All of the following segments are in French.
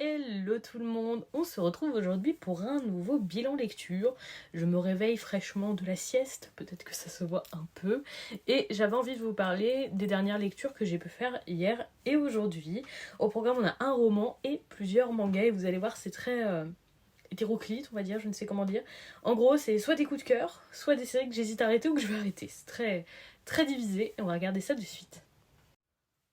Hello tout le monde, on se retrouve aujourd'hui pour un nouveau bilan lecture. Je me réveille fraîchement de la sieste, peut-être que ça se voit un peu, et j'avais envie de vous parler des dernières lectures que j'ai pu faire hier et aujourd'hui. Au programme on a un roman et plusieurs mangas et vous allez voir c'est très hétéroclite on va dire, je ne sais comment dire. En gros c'est soit des coups de cœur, soit des séries que j'hésite à arrêter ou que je vais arrêter. C'est très divisé et on va regarder ça de suite.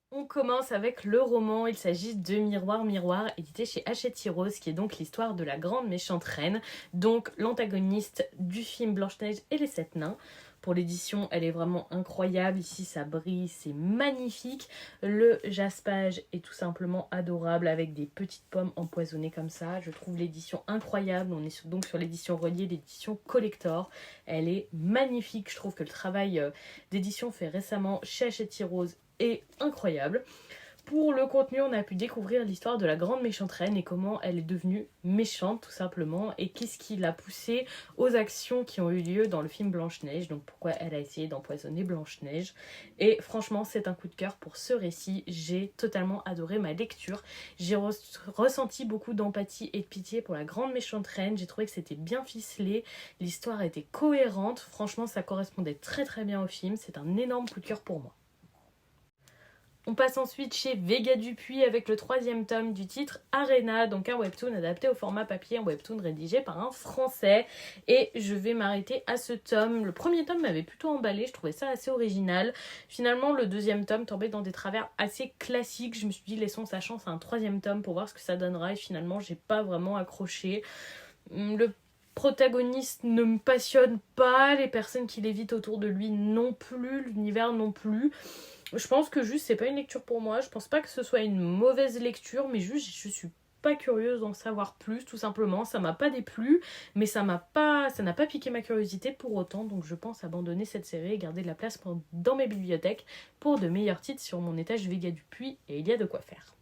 On commence avec le roman, il s'agit de Miroir Miroir, édité chez Hachette Heroes, qui est donc l'histoire de la grande méchante reine, donc l'antagoniste du film Blanche-Neige et les Sept Nains. Pour l'édition, elle est vraiment incroyable, ici ça brille, c'est magnifique. Le jaspage est tout simplement adorable avec des petites pommes empoisonnées comme ça. Je trouve l'édition incroyable, on est donc sur l'édition reliée, l'édition collector. Elle est magnifique, je trouve que le travail d'édition fait récemment chez Hachette Heroes est incroyable. Pour le contenu, on a pu découvrir l'histoire de la grande méchante reine et comment elle est devenue méchante tout simplement et qu'est-ce qui l'a poussée aux actions qui ont eu lieu dans le film Blanche-Neige, donc pourquoi elle a essayé d'empoisonner Blanche-Neige. Et franchement, c'est un coup de cœur pour ce récit. J'ai totalement adoré ma lecture. J'ai ressenti beaucoup d'empathie et de pitié pour la grande méchante reine. J'ai trouvé que c'était bien ficelé, l'histoire était cohérente. Franchement, ça correspondait très bien au film. C'est un énorme coup de cœur pour moi. On passe ensuite chez Vega Dupuis avec le 3e tome du titre Arena, donc un webtoon adapté au format papier, un webtoon rédigé par un Français. Et je vais m'arrêter à ce tome. Le premier tome m'avait plutôt emballé, je trouvais ça assez original. Finalement, le 2e tome tombait dans des travers assez classiques. Je me suis dit, laissons sa chance à un 3e tome pour voir ce que ça donnera. Et finalement, j'ai pas vraiment accroché. Le protagoniste ne me passionne pas, les personnes qui l'évitent autour de lui non plus, l'univers non plus. Je pense que juste c'est pas une lecture pour moi, je pense pas que ce soit une mauvaise lecture, mais juste je suis pas curieuse d'en savoir plus, tout simplement. Ça m'a pas déplu, mais ça n'a pas piqué ma curiosité pour autant, donc je pense abandonner cette série et garder de la place dans mes bibliothèques pour de meilleurs titres sur mon étage Vega Dupuis, et il y a de quoi faire.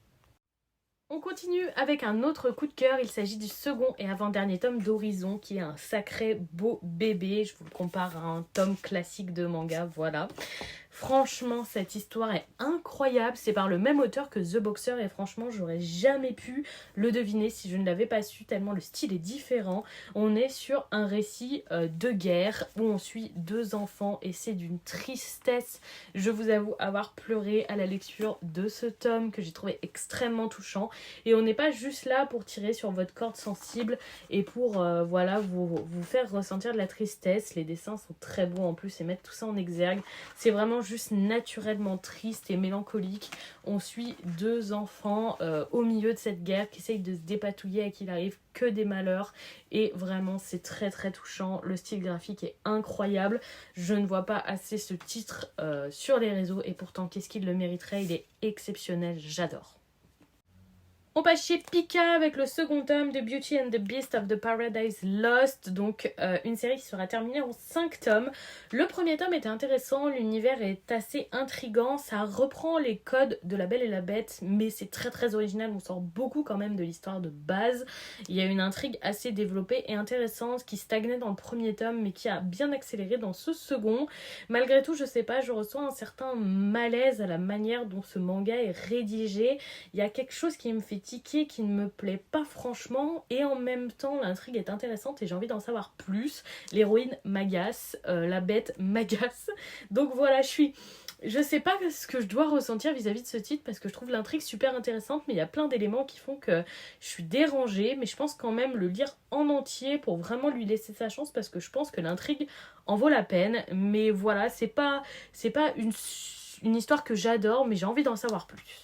On continue avec un autre coup de cœur, il s'agit du second et avant-dernier tome d'Horizon qui est un sacré beau bébé, je vous le compare à un tome classique de manga, voilà. Franchement, cette histoire est incroyable, c'est par le même auteur que The Boxer et franchement, j'aurais jamais pu le deviner si je ne l'avais pas su tellement le style est différent. On est sur un récit de guerre où on suit deux enfants et c'est d'une tristesse. Je vous avoue avoir pleuré à la lecture de ce tome que j'ai trouvé extrêmement touchant. Et on n'est pas juste là pour tirer sur votre corde sensible et pour voilà, vous faire ressentir de la tristesse. Les dessins sont très beaux en plus et mettre tout ça en exergue. C'est vraiment juste naturellement triste et mélancolique. On suit deux enfants au milieu de cette guerre qui essayent de se dépatouiller et qu'il arrive que des malheurs. Et vraiment, c'est très touchant. Le style graphique est incroyable. Je ne vois pas assez ce titre sur les réseaux et pourtant, qu'est-ce qu'il le mériterait? Il est exceptionnel, j'adore. On passe chez Pika avec le second tome de Beauty and the Beast of the Paradise Lost, donc une série qui sera terminée en 5 tomes. Le premier tome était intéressant, l'univers est assez intriguant, ça reprend les codes de La Belle et la Bête, mais c'est très original, on sort beaucoup quand même de l'histoire de base. Il y a une intrigue assez développée et intéressante qui stagnait dans le premier tome, mais qui a bien accéléré dans ce second. Malgré tout, je sais pas, je ressens un certain malaise à la manière dont ce manga est rédigé. Il y a quelque chose qui me fait tiquer, qui ne me plaît pas franchement, et en même temps l'intrigue est intéressante et j'ai envie d'en savoir plus. L'héroïne m'agace, la bête m'agace, donc voilà, je sais pas ce que je dois ressentir vis-à-vis de ce titre parce que je trouve l'intrigue super intéressante, mais il y a plein d'éléments qui font que je suis dérangée, mais je pense quand même le lire en entier pour vraiment lui laisser sa chance parce que je pense que l'intrigue en vaut la peine, mais voilà, c'est pas une histoire que j'adore, mais j'ai envie d'en savoir plus.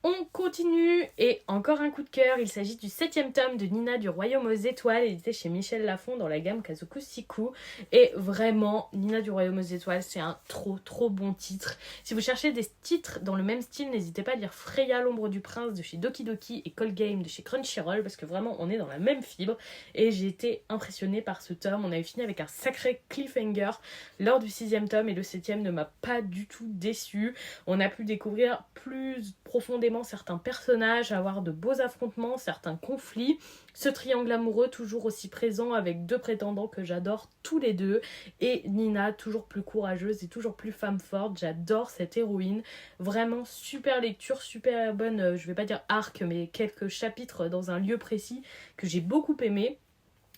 On continue et encore un coup de cœur, il s'agit du 7e tome de Nina du Royaume aux Étoiles, édité chez Michel Lafon dans la gamme Kazoku Siku. Et vraiment, Nina du Royaume aux Étoiles, c'est un trop bon titre. Si vous cherchez des titres dans le même style, n'hésitez pas à lire Freya l'ombre du prince de chez Doki Doki et Call Game de chez Crunchyroll parce que vraiment on est dans la même fibre et j'ai été impressionnée par ce tome. On avait fini avec un sacré cliffhanger lors du 6e tome et le 7e ne m'a pas du tout déçue. On a pu découvrir plus profondément éléments, certains personnages, avoir de beaux affrontements, certains conflits. Ce triangle amoureux toujours aussi présent avec deux prétendants que j'adore tous les deux. Et Nina, toujours plus courageuse et toujours plus femme forte. J'adore cette héroïne. Vraiment super lecture, super bonne, je vais pas dire arc, mais quelques chapitres dans un lieu précis que j'ai beaucoup aimé.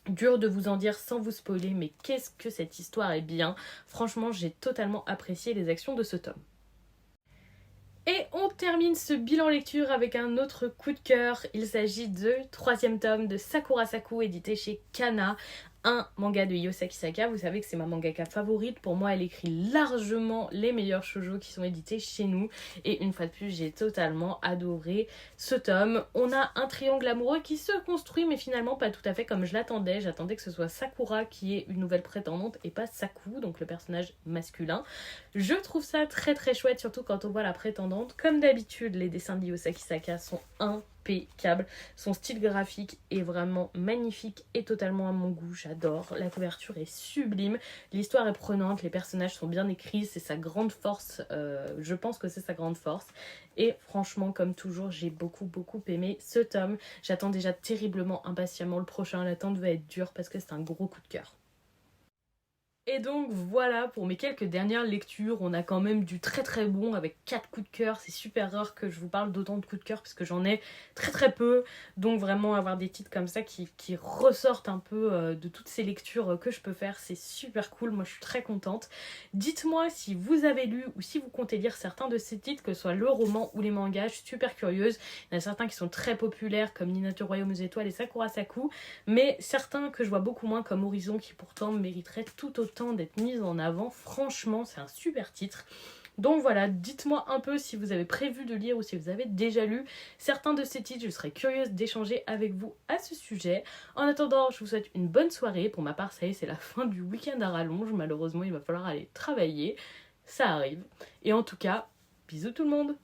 Dur de vous en dire sans vous spoiler, mais qu'est-ce que cette histoire est bien. Franchement, j'ai totalement apprécié les actions de ce tome. Et on termine ce bilan lecture avec un autre coup de cœur. Il s'agit de troisième tome de Sakura Saku édité chez Kana. Un manga de Yosaki Saka, vous savez que c'est ma mangaka favorite. Pour moi, elle écrit largement les meilleurs shoujo qui sont édités chez nous. Et une fois de plus, j'ai totalement adoré ce tome. On a un triangle amoureux qui se construit, mais finalement pas tout à fait comme je l'attendais. J'attendais que ce soit Sakura qui est une nouvelle prétendante et pas Saku, donc le personnage masculin. Je trouve ça très très chouette, surtout quand on voit la prétendante. Comme d'habitude, les dessins de Yosaki Saka sont impeccable. Son style graphique est vraiment magnifique et totalement à mon goût, j'adore. La couverture est sublime, l'histoire est prenante, les personnages sont bien écrits, c'est sa grande force, je pense que c'est sa grande force. Et franchement, comme toujours, j'ai beaucoup aimé ce tome. J'attends déjà terriblement impatiemment le prochain, l'attente va être dure parce que c'est un gros coup de cœur. Et donc voilà pour mes quelques dernières lectures, on a quand même du très bon avec 4 coups de cœur, c'est super rare que je vous parle d'autant de coups de cœur parce que j'en ai très peu, donc vraiment avoir des titres comme ça qui ressortent un peu de toutes ces lectures que je peux faire, c'est super cool, moi je suis très contente. Dites-moi si vous avez lu ou si vous comptez lire certains de ces titres, que ce soit le roman ou les mangas, je suis super curieuse, il y en a certains qui sont très populaires comme Ninato Royaume aux étoiles et Sakura Saku, mais certains que je vois beaucoup moins comme Horizon qui pourtant mériteraient tout autant d'être mise en avant. Franchement, c'est un super titre. Donc voilà, dites-moi un peu si vous avez prévu de lire ou si vous avez déjà lu certains de ces titres. Je serais curieuse d'échanger avec vous à ce sujet. En attendant, je vous souhaite une bonne soirée. Pour ma part, ça y est, c'est la fin du week-end à rallonge. Malheureusement, il va falloir aller travailler. Ça arrive. Et en tout cas, bisous tout le monde!